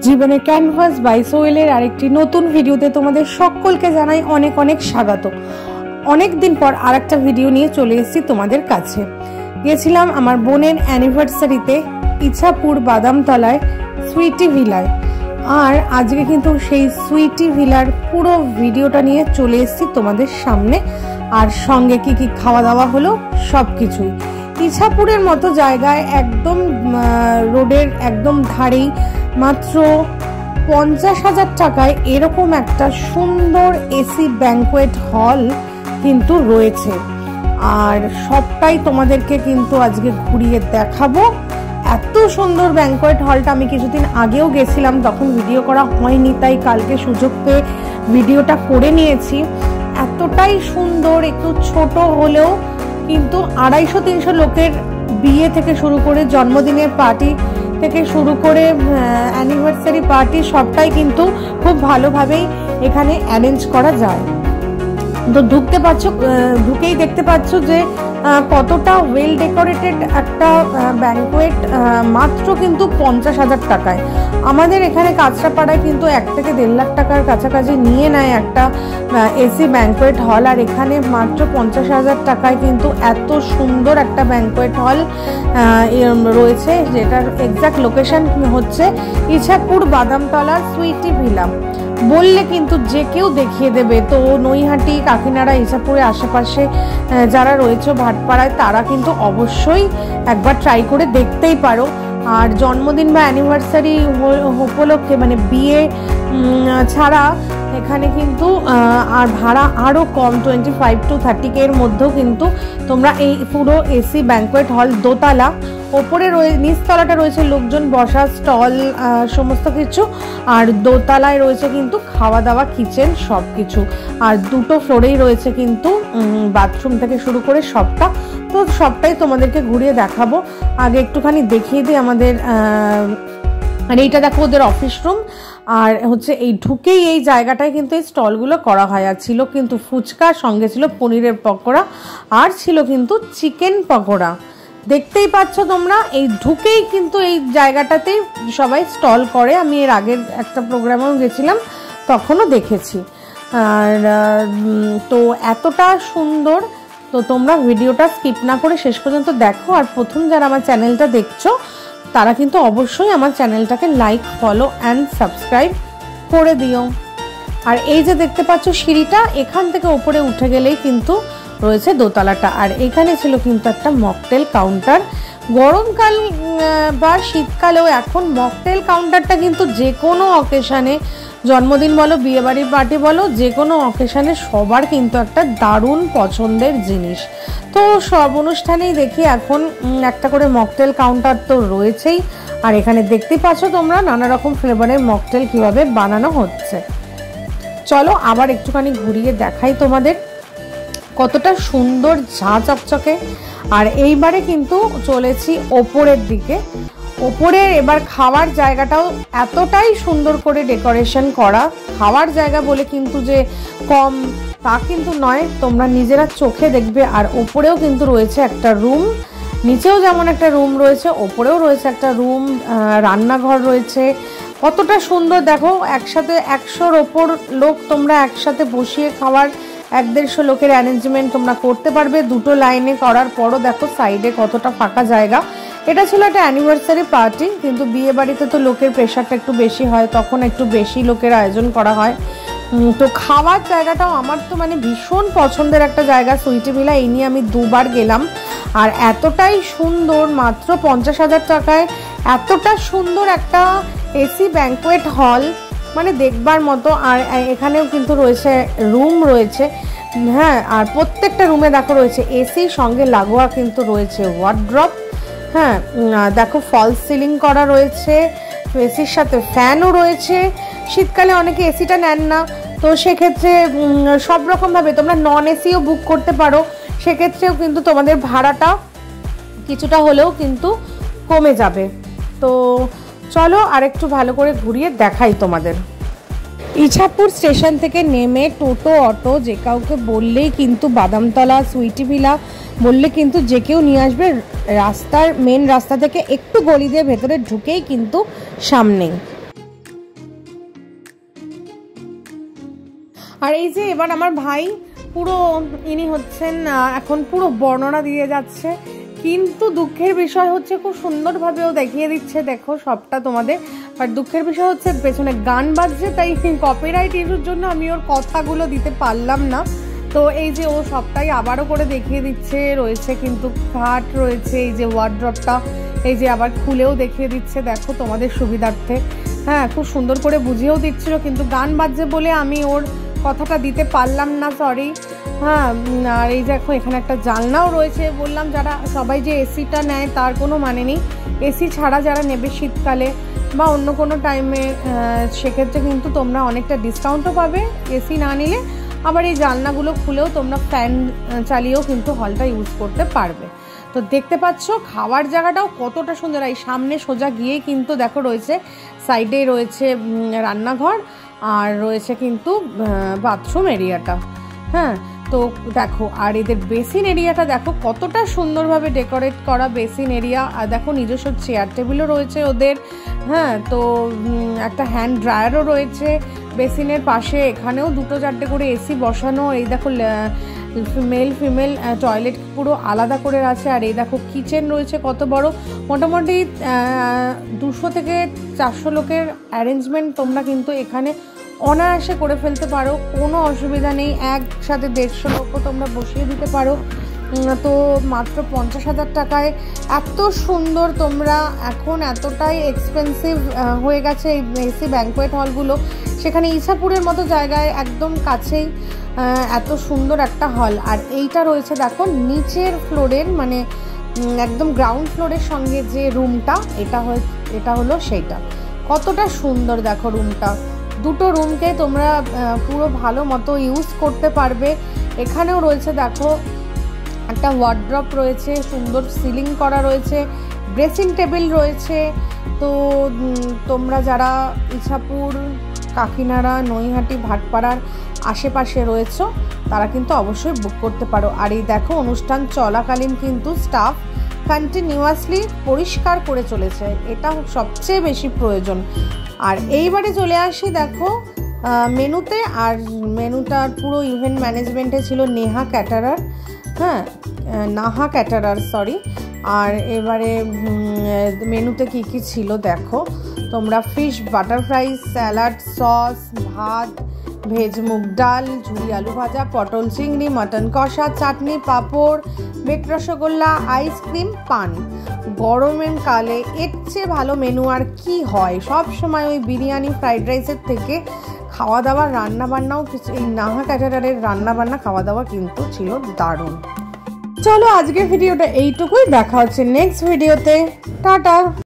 জীবনের canvas by সোহেলের আরেকটি নতুন ভিডিওতে তোমাদের সকলকে জানাই অনেক অনেক স্বাগত। অনেক দিন পর আরেকটা ভিডিও নিয়ে চলে এসেছি তোমাদের কাছে। গিয়েছিলাম আমার বোনের অ্যানিভার্সারিতে ইছাপুর বাদামতলায় সুইটি ভিলায়, আর আজকে কিন্তু সেই সুইটি ভিলার পুরো ভিডিওটা নিয়ে চলে এসেছি তোমাদের সামনে। আর সঙ্গে কি কি খাওয়া দাওয়া হলো সব কিছুই। ইছাপুরের মতো জায়গায় একদম রোডের একদম ধারেই মাত্র 50,000 টাকায় এরকম একটা সুন্দর এসি ব্যাংকোয়েট হল কিন্তু রয়েছে। আর সবটাই তোমাদেরকে কিন্তু আজকে ঘুরিয়ে দেখাবো। এত সুন্দর ব্যাংকোয়েট হলটা আমি কিছুদিন আগেও গেছিলাম, তখন ভিডিও করা হয়নি, তাই কালকে সুযোগ পেয়ে ভিডিওটা করে নিয়েছি। এতটাই সুন্দর, একটু ছোট হলেও কিন্তু 250-300 লোকের বিয়ে থেকে শুরু করে জন্মদিনের পার্টি থেকে শুরু করে অ্যানিভার্সারি পার্টি সবটাই কিন্তু খুব ভালোভাবেই এখানে অ্যারেঞ্জ করা যায়। তো ঢুকেই দেখতে পাচ্ছ যে কতটা ওয়েল ডেকোরেটেড একটা ব্যাংকোয়েট, মাত্র কিন্তু 50,000 টাকায়। আমাদের এখানে কাঁচরাপাড়ায় কিন্তু 1 থেকে 1.5 লাখ টাকার কাছাকাছি নিয়ে নেয় একটা এসি ব্যাংকোয়েট হল, আর এখানে মাত্র 50,000 টাকায় কিন্তু এত সুন্দর একটা ব্যাংকোয়েট হল রয়েছে, যেটার এক্সাক্ট লোকেশন হচ্ছে ইছাপুর বাদামতলা সুইটি ভিলা। বললে কিন্তু যে কেউ দেখিয়ে দেবে। তো নৈহাটি, কাকিনাড়া, ইছাপুরে আশেপাশে যারা রয়েছে ভাটপাড়ায়, তারা কিন্তু অবশ্যই একবার ট্রাই করে দেখতেই পারো। আর জন্মদিন বা অ্যানিভার্সারি উপলক্ষে মানে বিয়ে ছাড়া এখানে কিন্তু আর ভাড়া আরও কম, 25 to 30K এর মধ্যেও কিন্তু তোমরা এই পুরো এসি ব্যাংকোয়েট হল দোতলা, ওপরে নিচতলাটা রয়েছে লোকজন বসা স্টল সমস্ত কিছু, আর দোতলায় রয়েছে কিন্তু খাওয়া দাওয়া, কিচেন সব কিছু। আর 2টো ফ্লোরেই রয়েছে কিন্তু বাথরুম থেকে শুরু করে সবটা। তো সবটাই তোমাদেরকে ঘুরিয়ে দেখাবো। আগে একটুখানি দেখিয়ে দিই আমাদের, আর এইটা দেখো ওদের অফিস রুম। আর হচ্ছে এই ঢুকেই এই জায়গাটায় কিন্তু এই স্টলগুলো করা হয়। আর ছিল কিন্তু ফুচকা, সঙ্গে ছিল পনিরের পকোড়া, আর ছিল কিন্তু চিকেন পকোড়া। দেখতেই পাচ্ছ তোমরা, এই ঢুকেই কিন্তু এই জায়গাটাতেই সবাই স্টল করে। আমি এর আগের একটা প্রোগ্রামেও গেছিলাম, তখনও দেখেছি। আর তো এতটা সুন্দর, তো তোমরা ভিডিওটা স্কিপ না করে শেষ পর্যন্ত দেখো। আর প্রথম যারা আমার চ্যানেলটা দেখছো তারা কিন্তু অবশ্যই আমার চ্যানেলটাকে লাইক, ফলো অ্যান্ড সাবস্ক্রাইব করে দিও। আর এই যে দেখতে পাচ্ছ সিঁড়িটা, এখান থেকে উপরে উঠে গেলেই কিন্তু রয়েছে দোতলাটা। আর এখানে ছিল কিন্তু একটা মকটেল কাউন্টার। গরমকাল বা শীতকালেও এখন মকটেল কাউন্টারটা কিন্তু যে কোনো অকেশানে, জন্মদিন বলো, বিয়েবাড়ির পার্টি বলো, যে কোনো অকেশানে সবার কিন্তু একটা দারুণ পছন্দের জিনিস। তো সব অনুষ্ঠানেই দেখি এখন একটা করে মকটেল কাউন্টার তো রয়েছেই। আর এখানে দেখতেই পাচ্ছ তোমরা নানা রকম ফ্লেভারের মকটেল কিভাবে বানানো হচ্ছে। চলো আবার একটুখানি ঘুরিয়ে দেখাই তোমাদের কতটা সুন্দর ঝাঁ চকচকে। আর এইবারে কিন্তু চলেছি ওপরের দিকে। ওপরের এবার খাওয়ার জায়গাটাও এতটাই সুন্দর করে ডেকোরেশন করা। খাওয়ার জায়গা বলে কিন্তু যে কম তা কিন্তু নয়, তোমরা নিজেরা চোখে দেখবে। আর ওপরেও কিন্তু রয়েছে একটা রুম, নিচেও যেমন একটা রুম রয়েছে, ওপরেও রয়েছে একটা রুম, রান্নাঘর রয়েছে। কতটা সুন্দর দেখো, একসাথে 100-র ওপর লোক তোমরা একসাথে বসিয়ে খাওয়ার 150 লোকের অ্যারেঞ্জমেন্ট তোমরা করতে পারবে। 2টো লাইনে করার পরও দেখো সাইডে কতটা ফাঁকা জায়গা। এটা ছিল একটা অ্যানিভার্সারি পার্টি, কিন্তু বিয়ে বাড়িতে তো লোকের প্রেশারটা একটু বেশি হয়, তখন একটু বেশি লোকের আয়োজন করা হয়। তো খাওয়ার জায়গাটাও আমার তো মানে ভীষণ পছন্দের একটা জায়গা সুইটি ভিলা। এই নিয়ে আমি 2বার গেলাম। আর এতটাই সুন্দর, মাত্র 50,000 টাকায় এতটা সুন্দর একটা এসি ব্যাংকোয়েট হল, মানে দেখবার মতো। আর এখানেও কিন্তু রয়েছে রুম রয়েছে, হ্যাঁ। আর প্রত্যেকটা রুমে দেখো রয়েছে এসি, সঙ্গে লাগোয়া কিন্তু রয়েছে ওয়ার্ড্রপ, হ্যাঁ। দেখো ফলস সিলিং করা রয়েছে, এসির সাথে ফ্যানও রয়েছে। শীতকালে অনেকে এসিটা নেন না, তো সেক্ষেত্রে সব রকমভাবে তোমরা নন এসিও বুক করতে পারো। সেক্ষেত্রেও কিন্তু তোমাদের ভাড়াটা কিছুটা হলেও কিন্তু কমে যাবে। তো চলো আরেকটু ভালো করে ঘুরিয়ে দেখাই তোমাদের। ইছাপুর স্টেশন থেকে নেমে টোটো, অটো যে কাউকে বললেই কিন্তু বাদামতলা সুইটি ভিলা বললে কিন্তু যে কেউ নিয়ে আসবে। রাস্তার মেন রাস্তা থেকে একটু গলি দিয়ে ভেতরে ঢুকেই কিন্তু সামনেই। আর এই যে এবার আমার ভাই পুরো ইনি হচ্ছেন এখন পুরো বর্ণনা দিয়ে যাচ্ছে, কিন্তু দুঃখের বিষয় হচ্ছে খুব সুন্দরভাবেও দেখিয়ে দিচ্ছে দেখো সবটা তোমাদের। আর দুঃখের বিষয় হচ্ছে পেছনে গান বাজছে, তাই কপিরাইট ইস্যুর জন্য আমি ওর কথাগুলো দিতে পারলাম না। তো এই যে ও সবটাই আবারও করে দেখিয়ে দিচ্ছে, রয়েছে কিন্তু খাট রয়েছে, এই যে ওয়ার্ড্রপটা এই যে আবার খুলেও দেখিয়ে দিচ্ছে দেখো তোমাদের সুবিধার্থে। হ্যাঁ, খুব সুন্দর করে বুঝিয়েও দিচ্ছিল, কিন্তু গান বাজছে বলে আমি ওর কথাটা দিতে পারলাম না, সরি। হ্যাঁ, আর এই দেখো এখানে একটা জানলাও রয়েছে। বললাম যারা সবাই যে এসিটা নেয় তার কোনো মানে নেই, এসি ছাড়া যারা নেবে শীতকালে বা অন্য কোনো টাইমে সেক্ষেত্রে কিন্তু তোমরা অনেকটা ডিসকাউন্টও পাবে এসি না নিলে। আবার এই জানলাগুলো খুলেও তোমরা ফ্যান চালিয়েও কিন্তু হলটা ইউজ করতে পারবে। তো দেখতে পাচ্ছ খাওয়ার জায়গাটাও কতটা সুন্দর। এই সামনে সোজা গিয়ে কিন্তু দেখো রয়েছে, সাইডে রয়েছে রান্নাঘর আর রয়েছে কিন্তু বাথরুম এরিয়াটা। হ্যাঁ, তো দেখো আর এদের বেসিন এরিয়াটা দেখো কতটা সুন্দরভাবে ডেকোরেট করা বেসিন এরিয়া। আর দেখো নিজস্ব চেয়ার টেবিলও রয়েছে ওদের। হ্যাঁ, তো একটা হ্যান্ড ড্রায়ারও রয়েছে বেসিনের পাশে। এখানেও 2-4টে করে এসি বসানো। এই দেখো মেল ফিমেল টয়লেট পুরো আলাদা করে আছে। আর এই দেখো কিচেন রয়েছে কত বড়, মোটামুটি 200 থেকে 400 লোকের অ্যারেঞ্জমেন্ট তোমরা কিন্তু এখানে অনায়াসে করে ফেলতে পারো, কোনো অসুবিধা নেই। একসাথে 150 লোকও তোমরা বসিয়ে দিতে পারো। তো মাত্র 50,000 টাকায় এত সুন্দর তোমরা, এখন এতটাই এক্সপেন্সিভ হয়ে গেছে এই এসি ব্যাঙ্কোয়েট হলগুলো, সেখানে ইসাপুরের মতো জায়গায় একদম কাছেই এত সুন্দর একটা হল। আর এইটা রয়েছে দেখো নিচের ফ্লোরের, মানে একদম গ্রাউন্ড ফ্লোরের সঙ্গে যে রুমটা, এটা হলো সেইটা। কতটা সুন্দর দেখো রুমটা, দুটো রুমকে তোমরা পুরো ভালো মতো ইউজ করতে পারবে। এখানেও রয়েছে দেখো একটা ওয়ার্ড্রপ রয়েছে, সুন্দর সিলিং করা রয়েছে, ড্রেসিং টেবিল রয়েছে। তো তোমরা যারা ইছাপুর, কাকিনাড়া, নৈহাটি, ভাটপাড়ার আশেপাশে রয়েছে তারা কিন্তু অবশ্যই বুক করতে পারো। আর এই দেখো অনুষ্ঠান চলাকালীন কিন্তু স্টাফ কন্টিনিউয়াসলি পরিষ্কার করে চলেছে, এটা সবচেয়ে বেশি প্রয়োজন। আর এইবারে চলে আসি দেখো মেনুতে। আর মেনুটার পুরো ইভেন্ট ম্যানেজমেন্টে ছিল নেহা ক্যাটারার, হ্যাঁ নাহা ক্যাটারার সরি। আর এবারে মেনুতে কি কি ছিল দেখো তোমরা, fish butter fry, salad, sauce, ভাত, ভেজ মুগ ডাল, ঝুরি আলু ভাজা, পটল চিংড়ি, মটন কষা, চাটনি, পাঁপড়, বেকড রসগোল্লা, আইসক্রিম, পান। গরমের কালে এর চেয়ে ভালো মেনু আর কি হয়। সব সময় ওই বিরিয়ানি, ফ্রাইড রাইসের থেকে খাওয়া দাওয়া, রান্নাবান্নাও কিছু, এই নাহা ক্যাটারারের রান্নাবান্না খাওয়া দাওয়া কিন্তু ছিল দারুণ। চলো আজকের ভিডিওটা এইটুকুই, দেখা হচ্ছে নেক্সট ভিডিওতে, টাটা।